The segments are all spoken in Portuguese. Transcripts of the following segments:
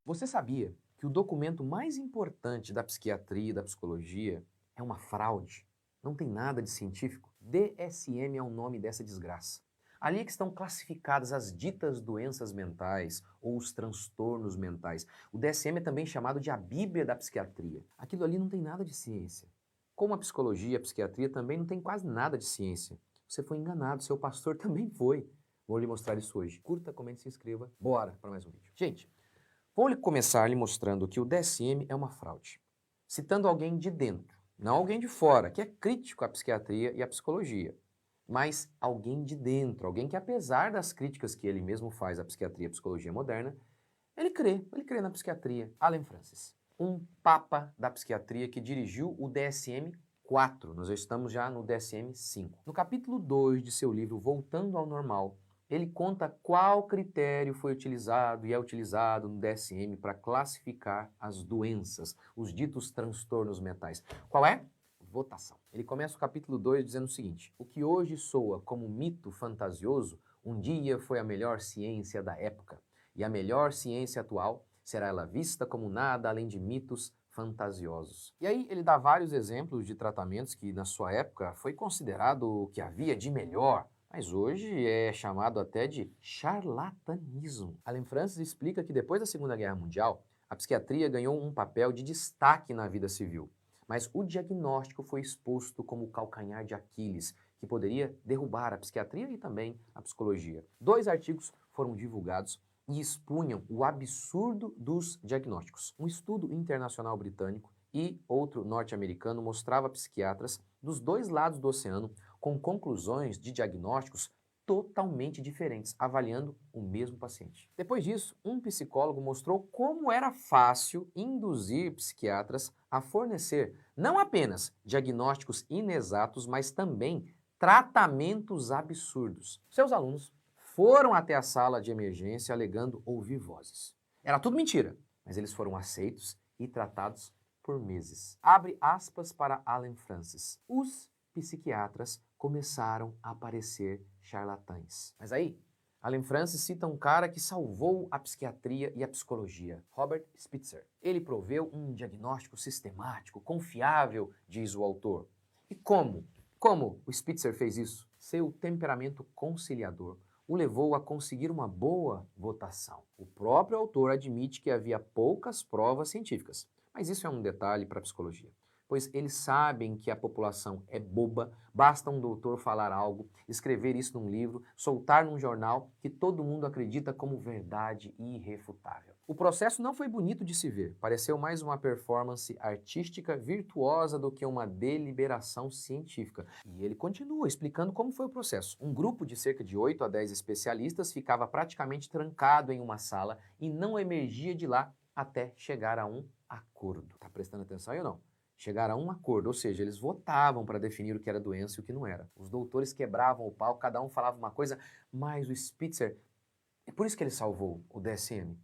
Você sabia que o documento mais importante da psiquiatria e da psicologia é uma fraude? Não tem nada de científico? DSM é o nome dessa desgraça. Ali é que estão classificadas as ditas doenças mentais ou os transtornos mentais. O DSM é também chamado de a Bíblia da psiquiatria. Aquilo ali não tem nada de ciência. Como a psicologia e a psiquiatria também não tem quase nada de ciência. Você foi enganado, seu pastor também foi. Vou lhe mostrar isso hoje. Curta, comente, se inscreva. Bora para mais um vídeo. Gente, vou começar lhe mostrando que o DSM é uma fraude, citando alguém de dentro, não alguém de fora, que é crítico à psiquiatria e à psicologia, mas alguém de dentro, alguém que apesar das críticas que ele mesmo faz à psiquiatria e à psicologia moderna, ele crê na psiquiatria. Allen Francis, um papa da psiquiatria que dirigiu o DSM-4, nós já estamos já no DSM-5. No capítulo 2 de seu livro Voltando ao Normal, ele conta qual critério foi utilizado e é utilizado no DSM para classificar as doenças, os ditos transtornos mentais. Qual é? Votação. Ele começa o capítulo 2 dizendo o seguinte: o que hoje soa como mito fantasioso, um dia foi a melhor ciência da época, e a melhor ciência atual será ela vista como nada além de mitos fantasiosos. E aí ele dá vários exemplos de tratamentos que na sua época foi considerado o que havia de melhor, mas hoje é chamado até de charlatanismo. Allen Francis explica que depois da Segunda Guerra Mundial, a psiquiatria ganhou um papel de destaque na vida civil, mas o diagnóstico foi exposto como o calcanhar de Aquiles, que poderia derrubar a psiquiatria e também a psicologia. 2 artigos foram divulgados e expunham o absurdo dos diagnósticos. Um estudo internacional britânico e outro norte-americano mostrava psiquiatras dos 2 lados do oceano com conclusões de diagnósticos totalmente diferentes, avaliando o mesmo paciente. Depois disso, um psicólogo mostrou como era fácil induzir psiquiatras a fornecer não apenas diagnósticos inexatos, mas também tratamentos absurdos. Seus alunos foram até a sala de emergência alegando ouvir vozes. Era tudo mentira, mas eles foram aceitos e tratados por meses. Abre aspas para Allen Francis. Os psiquiatras começaram a parecer charlatães. Mas aí, Allen Francis cita um cara que salvou a psiquiatria e a psicologia, Robert Spitzer. Ele proveu um diagnóstico sistemático, confiável, diz o autor. E como? Como o Spitzer fez isso? Seu temperamento conciliador o levou a conseguir uma boa votação. O próprio autor admite que havia poucas provas científicas, mas isso é um detalhe para a psicologia, pois eles sabem que a população é boba, basta um doutor falar algo, escrever isso num livro, soltar num jornal que todo mundo acredita como verdade irrefutável. O processo não foi bonito de se ver, pareceu mais uma performance artística virtuosa do que uma deliberação científica. E ele continua explicando como foi o processo. Um grupo de cerca de 8 a 10 especialistas ficava praticamente trancado em uma sala e não emergia de lá até chegar a um acordo. Tá prestando atenção aí ou não? Chegar a um acordo, ou seja, eles votavam para definir o que era doença e o que não era. Os doutores quebravam o pau, cada um falava uma coisa, mas o Spitzer, é por isso que ele salvou o DSM.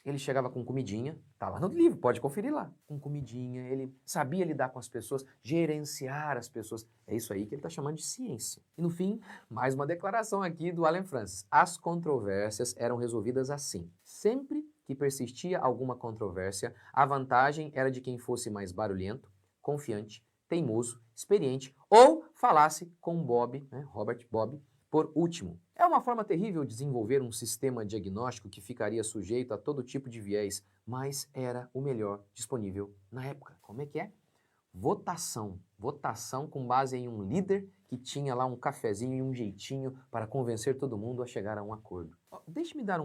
Ele chegava com comidinha, tá lá no livro, pode conferir lá. Com comidinha, ele sabia lidar com as pessoas, gerenciar as pessoas. É isso aí que ele está chamando de ciência. E no fim, mais uma declaração aqui do Allen Francis. As controvérsias eram resolvidas assim. Sempre que persistia alguma controvérsia, a vantagem era de quem fosse mais barulhento, confiante, teimoso, experiente ou falasse com Bob, Robert Bob, por último. É uma forma terrível de desenvolver um sistema diagnóstico que ficaria sujeito a todo tipo de viés, mas era o melhor disponível na época. Como é que é? Votação. Votação com base em um líder que tinha lá um cafezinho e um jeitinho para convencer todo mundo a chegar a um acordo. Deixe-me dar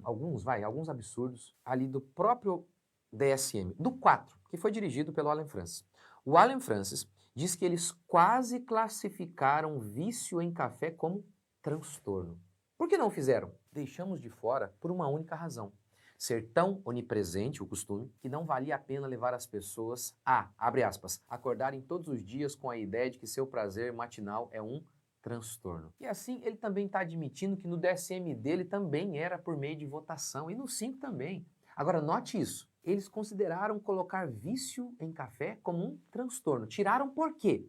alguns absurdos ali do próprio DSM, do 4, que foi dirigido pelo Allen Francis. O Allen Francis diz que eles quase classificaram vício em café como transtorno. Por que não fizeram? Deixamos de fora por uma única razão. Ser tão onipresente o costume que não valia a pena levar as pessoas a, abre aspas, acordarem todos os dias com a ideia de que seu prazer matinal é um transtorno. E assim ele também está admitindo que no DSM dele também era por meio de votação e no 5 também. Agora note isso, eles consideraram colocar vício em café como um transtorno. Tiraram por quê?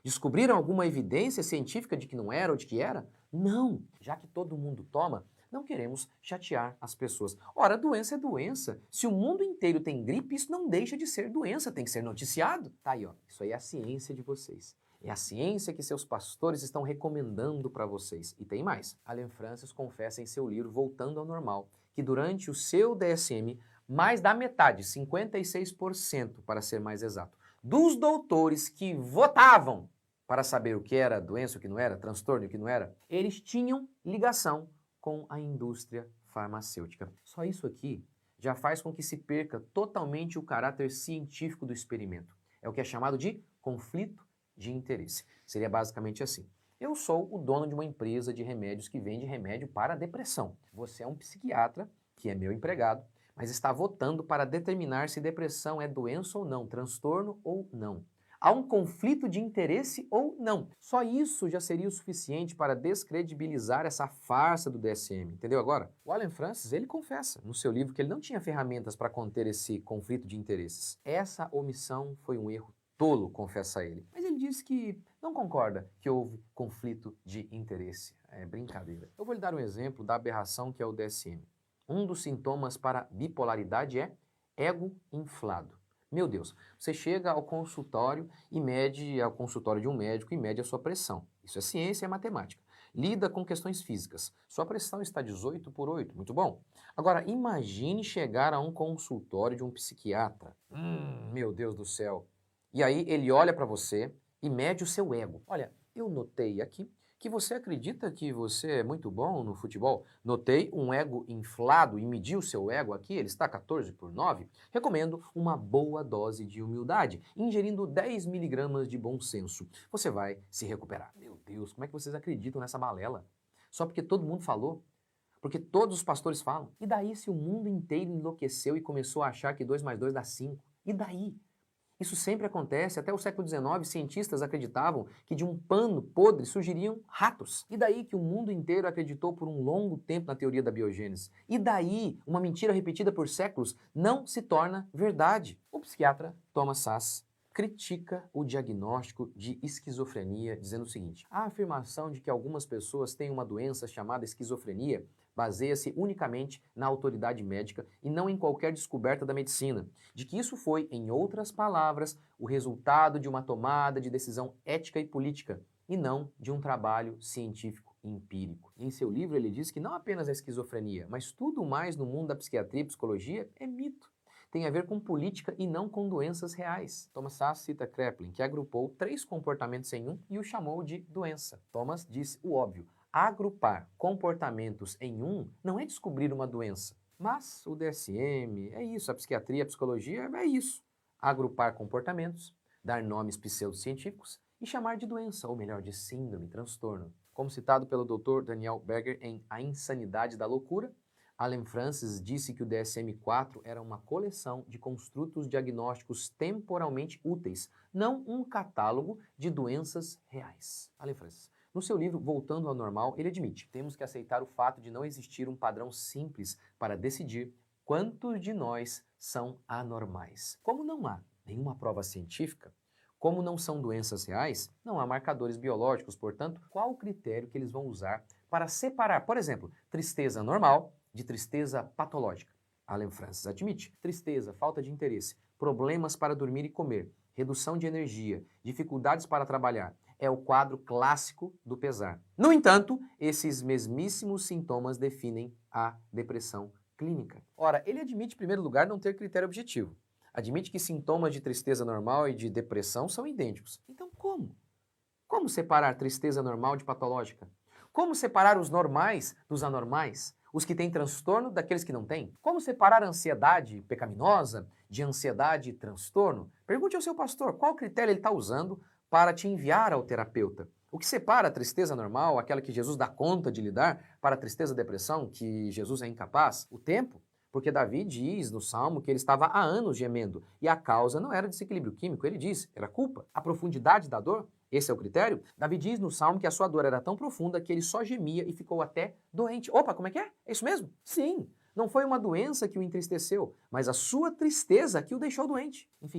Descobriram alguma evidência científica de que não era ou de que era? Não! Já que todo mundo toma, Não queremos chatear as pessoas. Ora, doença é doença. Se o mundo inteiro tem gripe, isso não deixa de ser doença, tem que ser noticiado. Tá aí, ó. Isso aí é a ciência de vocês. É a ciência que seus pastores estão recomendando para vocês. E tem mais. Allen Francis confessa em seu livro Voltando ao Normal que durante o seu DSM, mais da metade, 56% para ser mais exato, dos doutores que votavam para saber o que era doença, o que não era, transtorno, o que não era, eles tinham ligação com a indústria farmacêutica. Só isso aqui já faz com que se perca totalmente o caráter científico do experimento. É o que é chamado de conflito de interesse. Seria basicamente assim. Eu sou o dono de uma empresa de remédios que vende remédio para a depressão. Você é um psiquiatra, que é meu empregado, mas está votando para determinar se depressão é doença ou não, transtorno ou não. Há um conflito de interesse ou não. Só isso já seria o suficiente para descredibilizar essa farsa do DSM, entendeu agora? O Allen Francis, ele confessa no seu livro que ele não tinha ferramentas para conter esse conflito de interesses. Essa omissão foi um erro tolo, confessa ele. Mas ele disse que não concorda que houve conflito de interesse. É brincadeira. Eu vou lhe dar um exemplo da aberração que é o DSM. Um dos sintomas para bipolaridade é ego inflado. Meu Deus, você chega ao consultório e mede, ao consultório de um médico e mede a sua pressão. Isso é ciência e é matemática. Lida com questões físicas. Sua pressão está 18/8, muito bom. Agora, imagine chegar a um consultório de um psiquiatra. Meu Deus do céu. E aí ele olha para você e mede o seu ego. Olha, eu notei aqui que você acredita que você é muito bom no futebol. Notei um ego inflado e medi o seu ego aqui, ele está 14/9. Recomendo uma boa dose de humildade, ingerindo 10 miligramas de bom senso. Você vai se recuperar. Meu Deus, como é que vocês acreditam nessa balela? Só porque todo mundo falou? Porque todos os pastores falam? E daí se o mundo inteiro enlouqueceu e começou a achar que 2 mais 2 dá 5? E daí? Isso sempre acontece. Até o século XIX, cientistas acreditavam que de um pano podre surgiriam ratos. E daí que o mundo inteiro acreditou por um longo tempo na teoria da biogênese. E daí, uma mentira repetida por séculos não se torna verdade. O psiquiatra Thomas Szasz critica o diagnóstico de esquizofrenia, dizendo o seguinte: a afirmação de que algumas pessoas têm uma doença chamada esquizofrenia baseia-se unicamente na autoridade médica e não em qualquer descoberta da medicina, de que isso foi, em outras palavras, o resultado de uma tomada de decisão ética e política, e não de um trabalho científico e empírico. E em seu livro ele diz que não apenas a esquizofrenia, mas tudo mais no mundo da psiquiatria e psicologia é mito. Tem a ver com política e não com doenças reais. Thomas Szasz cita Kraepelin, que agrupou 3 comportamentos em um e o chamou de doença. Thomas disse o óbvio: agrupar comportamentos em um não é descobrir uma doença. Mas o DSM é isso, a psiquiatria, a psicologia é isso. Agrupar comportamentos, dar nomes pseudocientíficos e chamar de doença, ou melhor, de síndrome, transtorno. Como citado pelo Dr. Daniel Berger em A Insanidade da Loucura, Allen Francis disse que o DSM-4 era uma coleção de construtos diagnósticos temporalmente úteis, não um catálogo de doenças reais. Allen Francis. No seu livro Voltando ao Normal, ele admite: temos que aceitar o fato de não existir um padrão simples para decidir quantos de nós são anormais. Como não há nenhuma prova científica, como não são doenças reais, não há marcadores biológicos, portanto, qual o critério que eles vão usar para separar, por exemplo, tristeza normal de tristeza patológica? Allen Francis admite: tristeza, falta de interesse, problemas para dormir e comer, redução de energia, dificuldades para trabalhar, é o quadro clássico do pesar. No entanto, esses mesmíssimos sintomas definem a depressão clínica. Ora, ele admite, em primeiro lugar, não ter critério objetivo. Admite que sintomas de tristeza normal e de depressão são idênticos. Então, como? Como separar tristeza normal de patológica? Como separar os normais dos anormais? Os que têm transtorno daqueles que não têm? Como separar a ansiedade pecaminosa de ansiedade e transtorno? Pergunte ao seu pastor qual critério ele está usando para te enviar ao terapeuta. O que separa a tristeza normal, aquela que Jesus dá conta de lidar, para a tristeza e depressão, que Jesus é incapaz? O tempo. Porque Davi diz no Salmo que ele estava há anos gemendo e a causa não era desequilíbrio químico, ele diz, era culpa. A profundidade da dor, esse é o critério? Davi diz no Salmo que a sua dor era tão profunda que ele só gemia e ficou até doente. Opa, como é que é? É isso mesmo? Sim, não foi uma doença que o entristeceu, mas a sua tristeza que o deixou doente. Enfim,